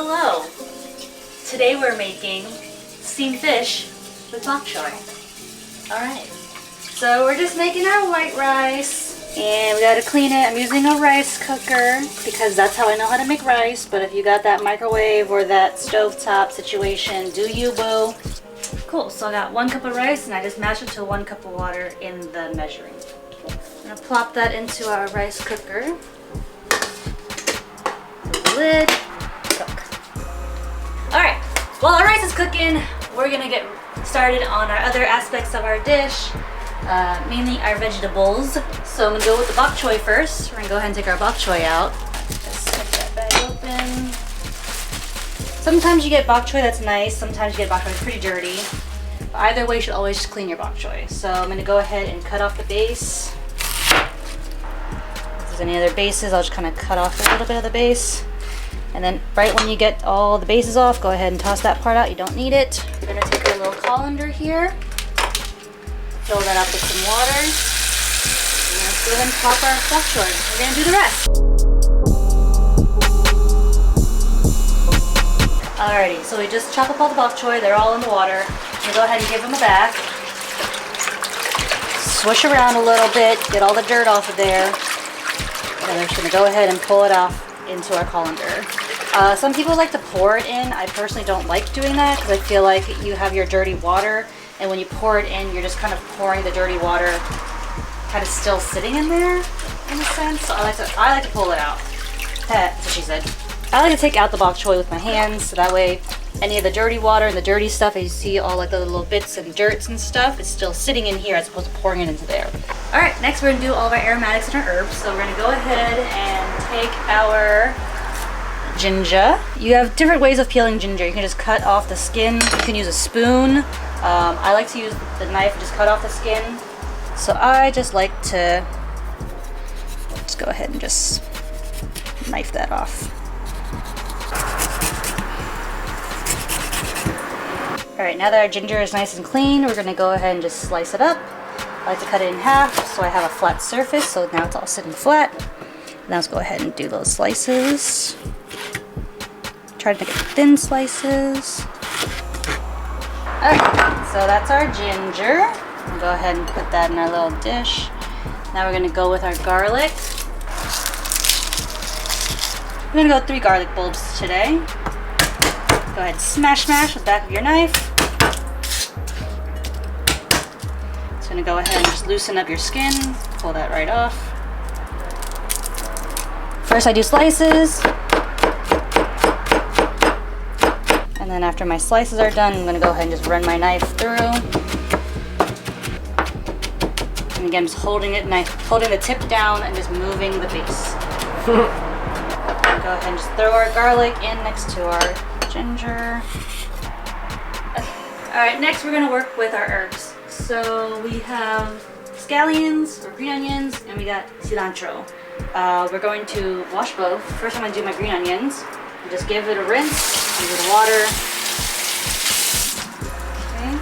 Hello! Today we're making steamed fish with bok choy. Alright, so we're just making our white rice and we gotta clean it. I'm using a rice cooker because that's how I know how to make rice, but if you got that microwave or that stovetop situation, do you, boo? Cool, so I got 1 cup of rice and I just mashed it to 1 cup of water in the measuring. I'm gonna plop that into our rice cooker. The lid. Cook. Alright, while our rice is cooking, we're gonna get started on our other aspects of our dish, mainly our vegetables. So I'm gonna go with the bok choy first. We're gonna go ahead and take our bok choy out. Just cut that bag open. Sometimes you get bok choy that's nice, sometimes you get bok choy that's pretty dirty. But either way, you should always just clean your bok choy. So I'm gonna go ahead and cut off the base. If there's any other bases, I'll just kind of cut off a little bit of the base. And then right when you get all the bases off, go ahead and toss that part out. You don't need it. We're gonna take our little colander here, fill that up with some water, and let's go ahead and pop our bok choy. We're gonna do the rest. Alrighty, so we just chop up all the bok choy. They're all in the water. I'm gonna go ahead and give them a bath. Swish around a little bit, get all the dirt off of there. And I'm just gonna go ahead and pull it off into our colander. Some people like to pour it in. I personally don't like doing that because I feel like you have your dirty water, and when you pour it in, you're just kind of pouring the dirty water kind of still sitting in there in a sense. So I like to pull it out. That's what she said. I like to take out the bok choy with my hands, so that way any of the dirty water and the dirty stuff, as you see all like the little bits and dirts and stuff, is still sitting in here as opposed to pouring it into there. Alright, next we're going to do all of our aromatics and our herbs. So we're going to go ahead and take our ginger. You have different ways of peeling ginger. You can just cut off the skin. You can use a spoon. I like to use the knife and just cut off the skin. So I just like to just go ahead and just knife that off. Alright, now that our ginger is nice and clean, we're going to go ahead and just slice it up. I like to cut it in half so I have a flat surface, so now it's all sitting flat. Now let's go ahead and do those slices. Try to make it thin slices. Alright, so that's our ginger. We'll go ahead and put that in our little dish. Now we're going to go with our garlic. We're going to go 3 garlic bulbs today. Go ahead and smash with the back of your knife. It's going to go ahead and just loosen up your skin. Pull that right off. First I do slices. And then after my slices are done, I'm going to go ahead and just run my knife through. And again, just holding the tip down and just moving the base. Go ahead and just throw our garlic in next to our ginger. Alright, next we're going to work with our herbs. So we have scallions or green onions, and we got cilantro. We're going to wash both. First I'm going to do my green onions. And just give it a rinse, give it water. Okay.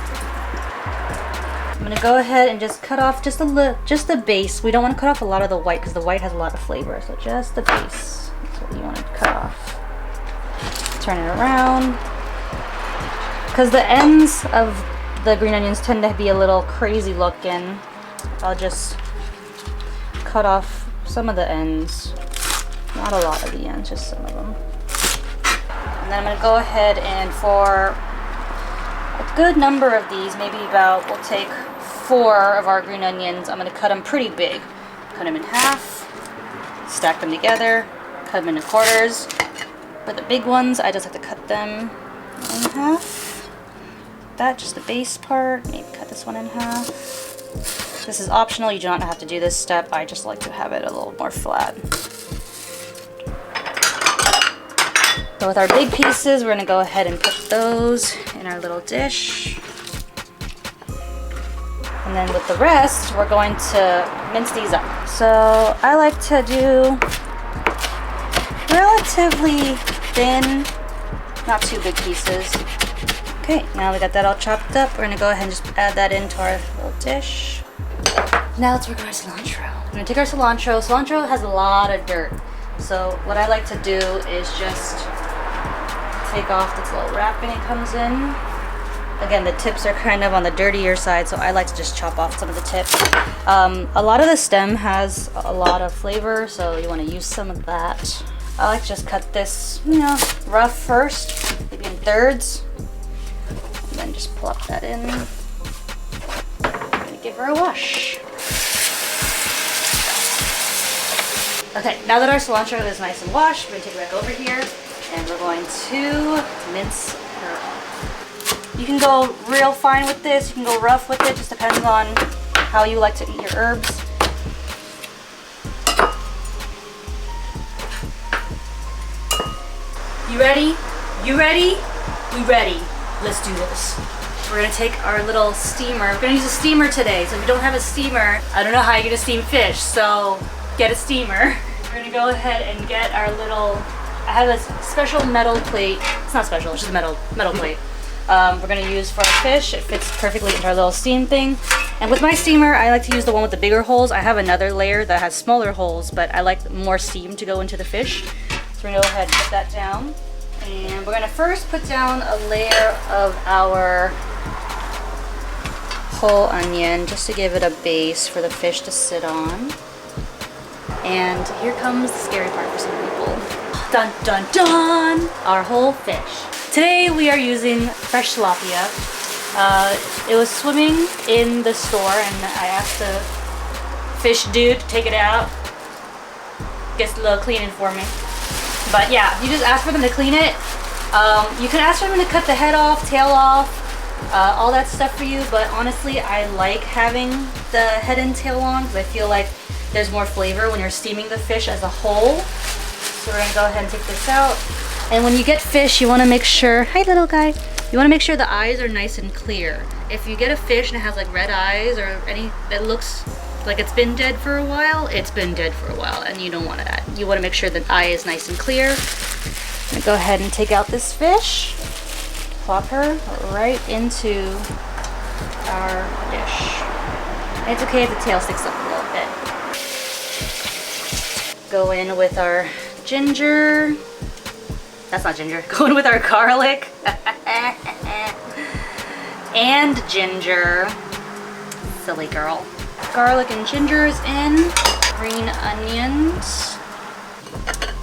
I'm going to go ahead and just cut off just the base. We don't want to cut off a lot of the white because the white has a lot of flavor. So just the base. That's what you want to cut off. Turn it around. Because the ends of the green onions tend to be a little crazy looking. I'll just cut off some of the ends. Not a lot of the ends, just some of them. And then I'm going to go ahead and for a good number of these, maybe about, we'll take 4 of our green onions. I'm going to cut them pretty big. Cut them in half, stack them together, cut them into quarters. For the big ones, I just have to cut them in half. That, just the base part, maybe cut this one in half. This is optional, you do not have to do this step. I just like to have it a little more flat. So with our big pieces, we're going to go ahead and put those in our little dish. And then with the rest, we're going to mince these up. So I like to do relatively thin, not too big pieces. Okay, now we got that all chopped up. We're gonna go ahead and just add that into our little dish. Now let's work on our cilantro. I'm gonna take our cilantro. Cilantro has a lot of dirt. So what I like to do is just take off this little wrapping it comes in. Again, the tips are kind of on the dirtier side, so I like to just chop off some of the tips. A lot of the stem has a lot of flavor, so you want to use some of that. I like to just cut this, you know, rough first, maybe in thirds, and then just plop that in. I'm gonna give her a wash. Okay, now that our cilantro is nice and washed, we're gonna take it back over here, and we're going to mince her up. You can go real fine with this, you can go rough with it, just depends on how you like to eat your herbs. You ready? You ready? We ready. Let's do this. We're gonna take our little steamer. We're gonna use a steamer today, so if you don't have a steamer, I don't know how you're gonna steam fish, so get a steamer. We're gonna go ahead and get our little, I have a special metal plate. It's not special, it's just a metal plate. We're gonna use for our fish. It fits perfectly into our little steam thing. And with my steamer, I like to use the one with the bigger holes. I have another layer that has smaller holes, but I like more steam to go into the fish. So we're gonna go ahead and put that down. And we're gonna first put down a layer of our whole onion, just to give it a base for the fish to sit on. And here comes the scary part for some people. Dun dun dun! Our whole fish. Today we are using fresh tilapia. It was swimming in the store and I asked the fish dude to take it out. Gets a little cleaning for me. But yeah, you just ask for them to clean it. You can ask for them to cut the head off, tail off, all that stuff for you, but honestly I like having the head and tail on because I feel like there's more flavor when you're steaming the fish as a whole. So we're gonna go ahead and take this out. And when you get fish, you want to make sure, hi little guy, you want to make sure the eyes are nice and clear. If you get a fish and it has like red eyes or any that looks like it's been dead for a while, it's been dead for a while and you don't want that. You want to make sure the eye is nice and clear. I'm gonna go ahead and take out this fish, plop her right into our dish. And it's okay if the tail sticks up a little bit. Go in with our ginger. That's not ginger. Go in with our garlic and ginger. Silly girl. Garlic and ginger is in. Green onions.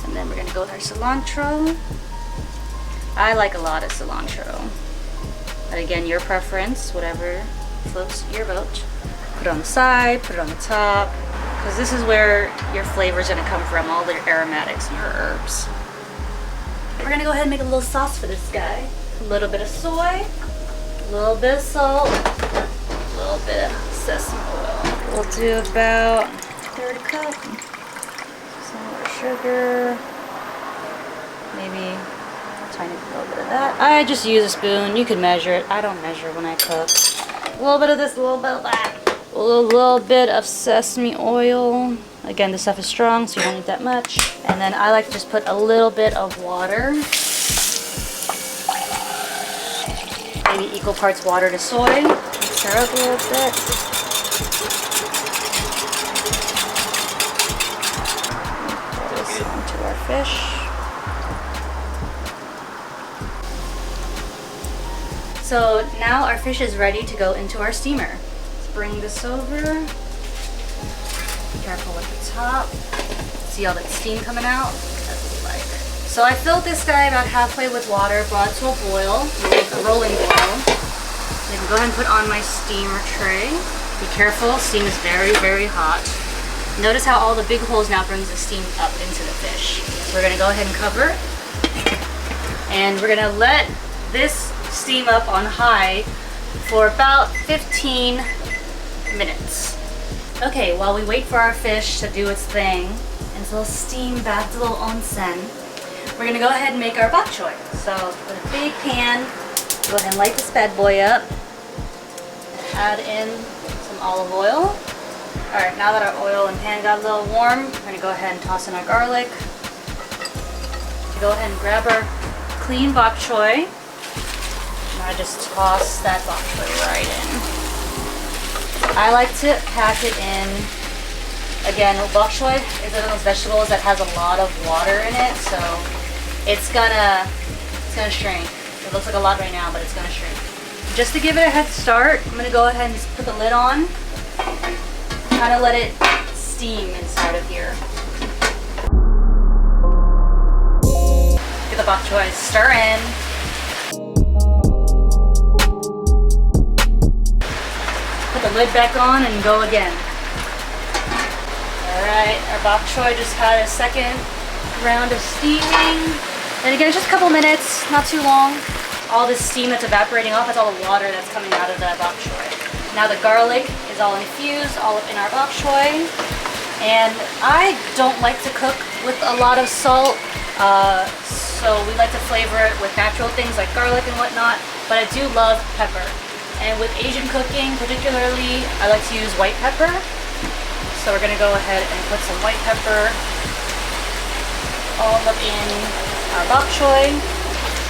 And then we're gonna go with our cilantro. I like a lot of cilantro. But again, your preference, whatever floats your boat. Put it on the side, put it on the top. Because this is where your flavor is gonna come from, all the aromatics and your herbs. We're gonna go ahead and make a little sauce for this guy. A little bit of soy, a little bit of salt, a little bit of sesame oil. We'll do about 1/3 cup. Some more sugar, maybe a tiny little bit of that. I just use a spoon. You can measure it. I don't measure when I cook. A little bit of this, a little bit of that. A little bit of sesame oil. Again, this stuff is strong, so you don't need that much. And then I like to just put a little bit of water. Maybe equal parts water to soy. Mix her up a little bit. Pour this onto our fish. So now our fish is ready to go into our steamer. Let's bring this over. Careful with the top. See all that steam coming out? That's what we like. So I filled this guy about halfway with water, brought it to a boil, a rolling boil. I can go ahead and put on my steamer tray. Be careful, steam is very, very hot. Notice how all the big holes now brings the steam up into the fish. So we're gonna go ahead and cover. And we're gonna let this steam up on high for about 15 minutes. Okay, while we wait for our fish to do its thing, and its little steam bath, its little onsen, we're gonna go ahead and make our bok choy. So, with a big pan, go ahead and light this bad boy up. Add in some olive oil. Alright, now that our oil and pan got a little warm, we're gonna go ahead and toss in our garlic. Go ahead and grab our clean bok choy. And I just toss that bok choy right in. I like to pack it in. Again, bok choy is one of those vegetables that has a lot of water in it, so it's gonna It's gonna shrink. It looks like a lot right now, but it's gonna shrink. Just to give it a head start, I'm gonna go ahead and just put the lid on. Kind of let it steam inside of here. Get the bok choy, stir in. Put the lid back on and go again. Alright, our bok choy just had a second round of steaming. And again, it's just a couple minutes, not too long. All this steam that's evaporating off, that's all the water that's coming out of the bok choy. Now the garlic is all infused, all up in our bok choy. And I don't like to cook with a lot of salt, so we like to flavor it with natural things like garlic and whatnot, but I do love pepper. And with Asian cooking particularly, I like to use white pepper. So we're gonna go ahead and put some white pepper all up in our bok choy.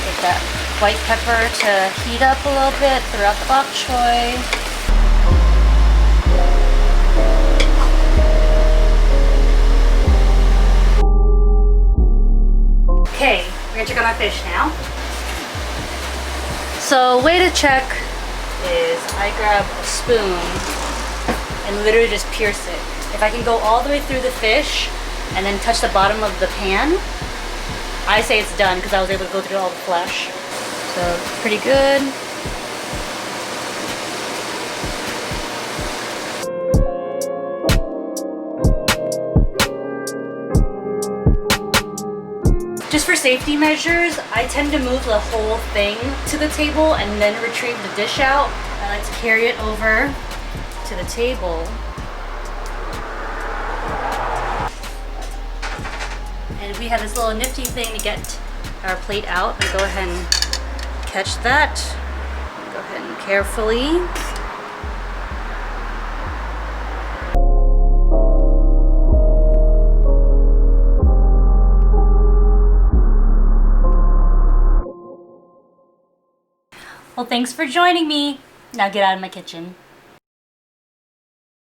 Get that white pepper to heat up a little bit throughout the bok choy. Okay, we're gonna check on our fish now. So way to check is I grab a spoon and literally just pierce it. If I can go all the way through the fish and then touch the bottom of the pan, I say it's done because I was able to go through all the flesh. So pretty good. Just for safety measures, I tend to move the whole thing to the table and then retrieve the dish out. I like to carry it over to the table. And we have this little nifty thing to get our plate out. And go ahead and catch that. Go ahead and carefully. Well, thanks for joining me. Now get out of my kitchen.